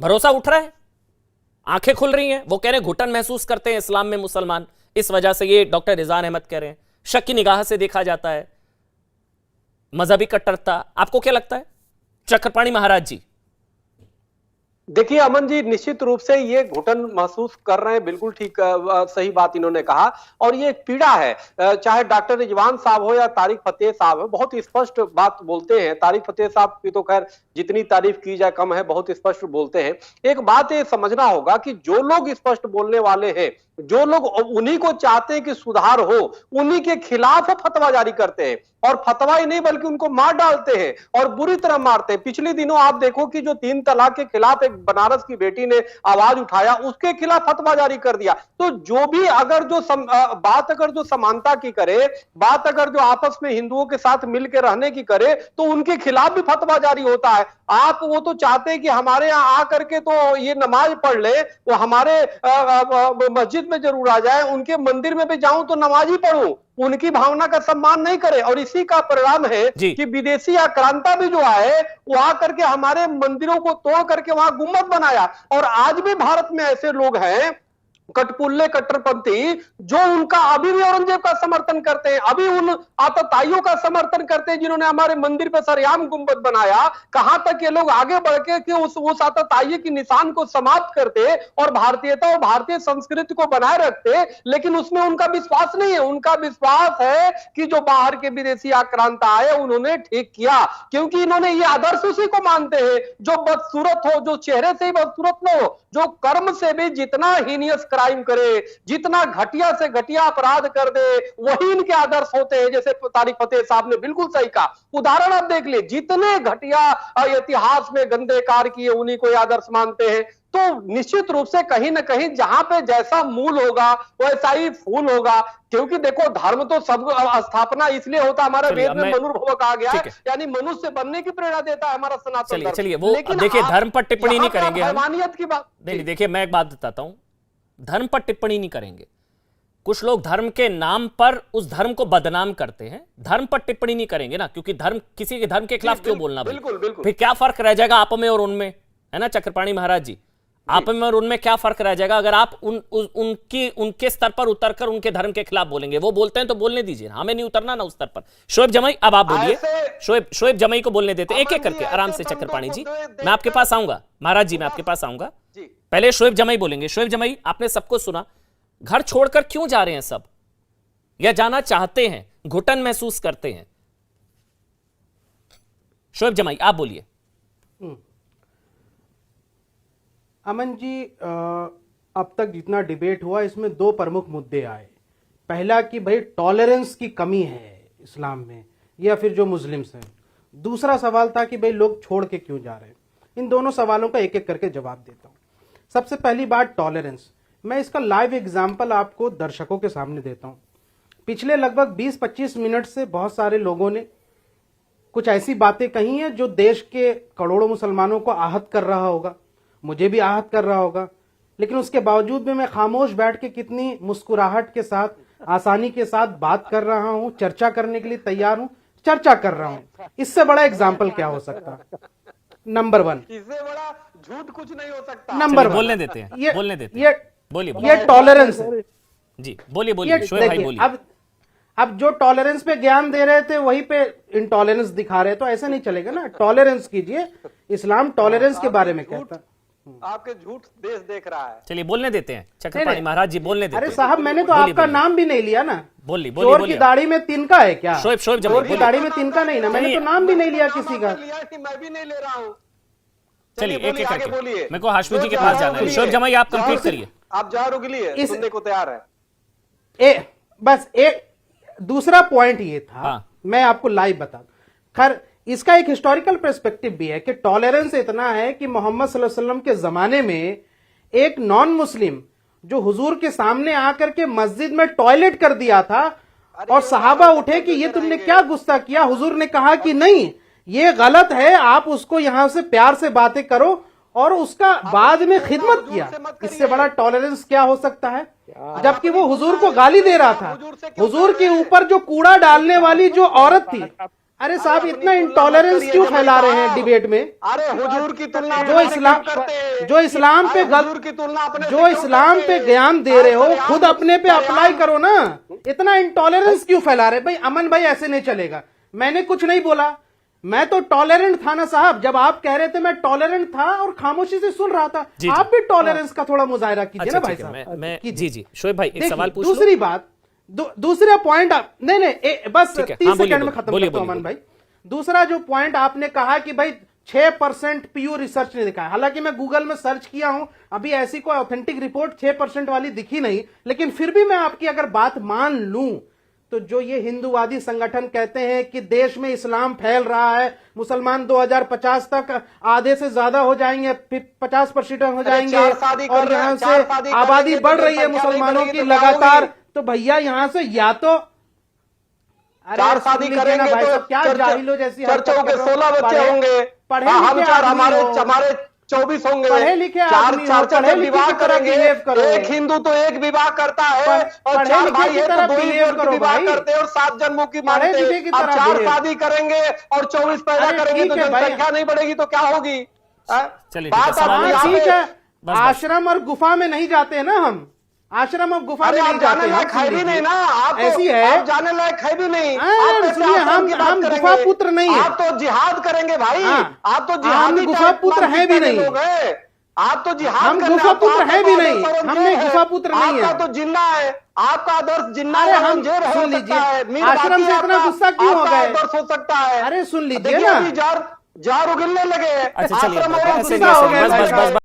भरोसा उठ रहा है, आंखें खुल रही हैं। वो कह रहे हैं घुटन महसूस करते हैं इस्लाम में मुसलमान, इस वजह से, ये डॉक्टर रिजवान अहमद कह रहे हैं, शक की निगाह से देखा जाता है, मजहबी कट्टरता। आपको क्या लगता है चक्रपाणी महाराज जी? देखिए अमन जी, निश्चित रूप से ये घुटन महसूस कर रहे हैं, बिल्कुल ठीक, सही बात इन्होंने कहा। और ये एक पीड़ा है, चाहे डॉक्टर रिजवान साहब हो या तारिक फतेह साहब हो, बहुत स्पष्ट बात बोलते हैं। तारिक फतेह साहब की तो खैर जितनी तारीफ की जाए कम है, बहुत स्पष्ट बोलते हैं। एक बात ये समझना होगा कि जो लोग स्पष्ट बोलने वाले हैं, जो लोग उन्हीं को चाहते हैं कि सुधार हो, उन्हीं के खिलाफ फतवा जारी करते हैं। और फतवा ही नहीं बल्कि उनको मार डालते हैं और बुरी तरह मारते हैं। पिछले दिनों आप देखो कि जो 3 तलाक के खिलाफ एक बनारस की बेटी ने आवाज उठाया, उसके खिलाफ फतवा जारी कर दिया। तो जो भी अगर जो बात अगर जो समानता की करे, बात अगर जो आपस में हिंदुओं के साथ मिलकर रहने की करे, तो उनके खिलाफ भी फतवा जारी होता है। आप वो तो चाहते हैं कि हमारे यहाँ आकर के तो ये नमाज पढ़ ले, वो हमारे मस्जिद में जरूर आ जाए, उनके मंदिर में भी जाऊं तो नमाज ही पढ़ूं, उनकी भावना का सम्मान नहीं करे। और इसी का परिणाम है कि विदेशी आक्रांता भी जो आए, वो आकर के हमारे मंदिरों को तोड़ करके वहां गुम्बद बनाया। और आज भी भारत में ऐसे लोग हैं, कटपुल्ले कट्टरपंथी, जो उनका अभी भी औरंगजेब का समर्थन करते हैं, अभी उन आतताइयों का समर्थन करते हैं जिन्होंने हमारे मंदिर पे सरेआम गुंबद बनाया। कहां तक ये लोग आगे बढ़ के उस आतताई की निशान को समाप्त करते और भारतीयता और भारतीय संस्कृति को बनाए रखते, लेकिन उसमें उनका विश्वास नहीं है। उनका विश्वास है कि जो बाहर के विदेशी आक्रांता आए उन्होंने ठीक किया, क्योंकि इन्होंने ये आदर्श उसी को मानते हैं जो बदसूरत हो, जो चेहरे से ही बदसूरत न हो, जो कर्म से भी जितना हीनियस क्राइम करे, जितना घटिया से घटिया अपराध कर दे, वही इनके आदर्श होते हैं। जैसे तारिक फतेह साहब ने बिल्कुल सही कहा, उदाहरण आप देख ले, जितने घटिया इतिहास में गंदे कार्य किए उन्हीं को आदर्श मानते हैं। तो निश्चित रूप से कहीं ना कहीं जहां पे जैसा मूल होगा वैसा ही फूल होगा। क्योंकि देखो, धर्म तो सब स्थापना इसलिए होता, हमारे वेद में मनुर्भव कहा गया है, यानी मनुष्य बनने की प्रेरणा देता है हमारा सनातन धर्म। चलिए वो देखिए, धर्म पर टिप्पणी नहीं करेंगे, हैवानियत की बात नहीं। देखिए मैं एक बात बताता हूं, धर्म पर टिप्पणी नहीं करेंगे। कुछ लोग धर्म के नाम पर उस धर्म को बदनाम करते हैं, धर्म पर टिप्पणी नहीं करेंगे ना, क्योंकि धर्म, किसी के धर्म के खिलाफ क्यों बोलना? बिल्कुल। फिर क्या फर्क रह जाएगा आप में और उनमें, है ना चक्रपाणी महाराज जी? आप में और उनमें क्या फर्क रह जाएगा अगर आप उनके स्तर पर उतरकर उनके धर्म के खिलाफ बोलेंगे? वो बोलते हैं तो बोलने दीजिए, हमें नहीं उतरना ना उस स्तर पर। शोएब जमाई, अब आप बोलिए। शोएब जमाई को बोलने देते एक एक करके, आराम से चक्रपाणी जी, मैं आपके पास आऊंगा, महाराज जी मैं आपके पास आऊंगा। पहले शोएब जमाई बोलेंगे। शोएब जमाई, आपने सबको सुना, घर छोड़कर क्यों जा रहे हैं सब, या जाना चाहते हैं, घुटन महसूस करते हैं? शोएब जमाई आप बोलिए। अमन जी, अब तक जितना डिबेट हुआ इसमें 2 प्रमुख मुद्दे आए। पहला कि भाई टॉलरेंस की कमी है इस्लाम में या फिर जो मुस्लिम्स हैं। दूसरा सवाल था कि भाई लोग छोड़ के क्यों जा रहे हैं। इन दोनों सवालों का एक एक करके जवाब देता हूं। सबसे पहली बात टॉलरेंस, मैं इसका लाइव एग्जाम्पल आपको दर्शकों के सामने देता हूं। पिछले लगभग 20-25 मिनट से बहुत सारे लोगों ने कुछ ऐसी बातें कही हैं जो देश के करोड़ों मुसलमानों को आहत कर रहा होगा, मुझे भी आहत कर रहा होगा, लेकिन उसके बावजूद भी मैं खामोश बैठ के कितनी मुस्कुराहट के साथ, आसानी के साथ बात कर रहा हूं, चर्चा करने के लिए तैयार हूं, चर्चा कर रहा हूं। इससे बड़ा एग्जाम्पल क्या हो सकता है? नंबर 1, इससे बड़ा झूठ कुछ नहीं हो सकता। नंबर 1 बोलने देते हैं, बोलने देते हैं, बोलिए ये टॉलरेंस है जी, बोलिए शोएब भाई बोलिए। अब जो टॉलरेंस पे ज्ञान दे रहे थे वहीं पे इंटॉलरेंस दिखा रहे, तो ऐसा नहीं चलेगा ना। टॉलरेंस कीजिए, इस्लाम टॉलरेंस के बारे में कहता है। आपके झूठ देश देख रहा है। चलिए बोलने देते हैं चक्रपाणी महाराज जी, बोलने देते हैं। अरे साहब, मैंने तो आपका नाम भी नहीं लिया ना। बोलिए चोर की दाढ़ी में तिनका है क्या? शोएब चोर की दाढ़ी में तिनका नहीं ना, मैंने तो नाम भी नहीं लिया किसी का। मैं भी नहीं ले रहा हूँ। चलिए एक एक करके, मेरे को हाशमी जी के पास जाना है। शोएब जमाई आप कंप्लीट करिए। आप जहाँ रुक लिए सुनने को तैयार है। बस एक दूसरा पॉइंट ये था, मैं आपको लाइव बता। खैर इसका एक हिस्टोरिकल पर्सपेक्टिव भी है कि टॉलरेंस इतना है कि मोहम्मद सल्लल्लाहु अलैहि वसल्लम के जमाने में एक नॉन मुस्लिम जो हुजूर के सामने आकर के मस्जिद में टॉयलेट कर दिया था और सहाबा उठे कि ये तुमने क्या गुस्सा किया। हुजूर ने कहा कि नहीं, ये गलत है, आप उसको यहां से प्यार से बातें करो, और उसका बाद में खिदमत किया। इससे बड़ा टॉलरेंस क्या हो सकता है? जबकि वो हुजूर को गाली दे रहा था। हुजूर के ऊपर जो कूड़ा डालने वाली जो औरत थी, अरे साहब इतना इंटॉलरेंस क्यों फैला रहे हैं डिबेट में? अरे हुजूर की तुलना जो इस्लाम जो इस्लाम पे हुजूर की तुलना अपने जो इस्लाम पे ज्ञान दे रहे हो खुद अपने पे अप्लाई करो ना। इतना इंटॉलरेंस क्यों फैला रहे? भाई अमन भाई ऐसे नहीं चलेगा। मैंने कुछ नहीं बोला, मैं तो टॉलरेंट था ना साहब। जब आप कह रहे थे मैं टॉलरेंट था और खामोशी से सुन रहा था। आप भी टॉलरेंस का थोड़ा मुजाहरा कीजिए ना भाई साहब। जी शोएब भाई एक सवाल पूछ दूसरी बात, दूसरा पॉइंट आप नहीं बस 30 सेकंड में खत्म करता हूं अमन भाई। दूसरा जो पॉइंट आपने कहा कि भाई 6% पीयू रिसर्च ने दिखाया, हालांकि मैं गूगल में सर्च किया हूं, अभी ऐसी कोई ऑथेंटिक रिपोर्ट 6% वाली दिखी नहीं, लेकिन फिर भी मैं आपकी अगर बात मान लूं तो जो ये हिंदूवादी संगठन कहते हैं कि देश में इस्लाम फैल रहा है, मुसलमान 2050 तक आधे से ज्यादा हो जाएंगे, 50% हो जाएंगे और यहां से आबादी बढ़ रही है मुसलमानों की लगातार, तो भैया यहां से या तो चार शादी करेंगे भाई तो साहब, क्या जाहिलो जैसी चर्चों के 16 बच्चे होंगे, हम चार हमारे 24 होंगे, पढ़े लिखे चार विवाह करेंगे, एक हिंदू तो एक विवाह करता है और चार भाई है तो 2 ही विवाह करते हैं और 7 जन्मों की मानते हैं। अब 4 शादी करेंगे और 24 पैदा करेंगे तो जनसंख्या नहीं बढ़ेगी तो क्या होगी? ठीक है, आश्रम और गुफा में नहीं जाते ना हम, आश्रम और गुफा में नहीं जाते हैं, है भी नहीं ना आप, ऐसी है आप जाने लायक है भी नहीं। सुनिए, हम गुफा पुत्र नहीं है, आप तो जिहाद करेंगे भाई, आप तो हम गुफा पुत्र हैं भी नहीं, आप तो जिहाद, हम गुफा पुत्र हैं भी नहीं, हमने गुफा पुत्र नहीं है, आपका तो जिन्ना है, आपका आदर्श जिन्ना है। हम सुन लीजिए, आश्रम से इतना गुस्सा क्यों हो गए? आदर्श हो सकता है, अरे सुन लीजिए ना, जार उगलने लगे, अच्छा चलिए आश्रम और गुस्सा हो गया।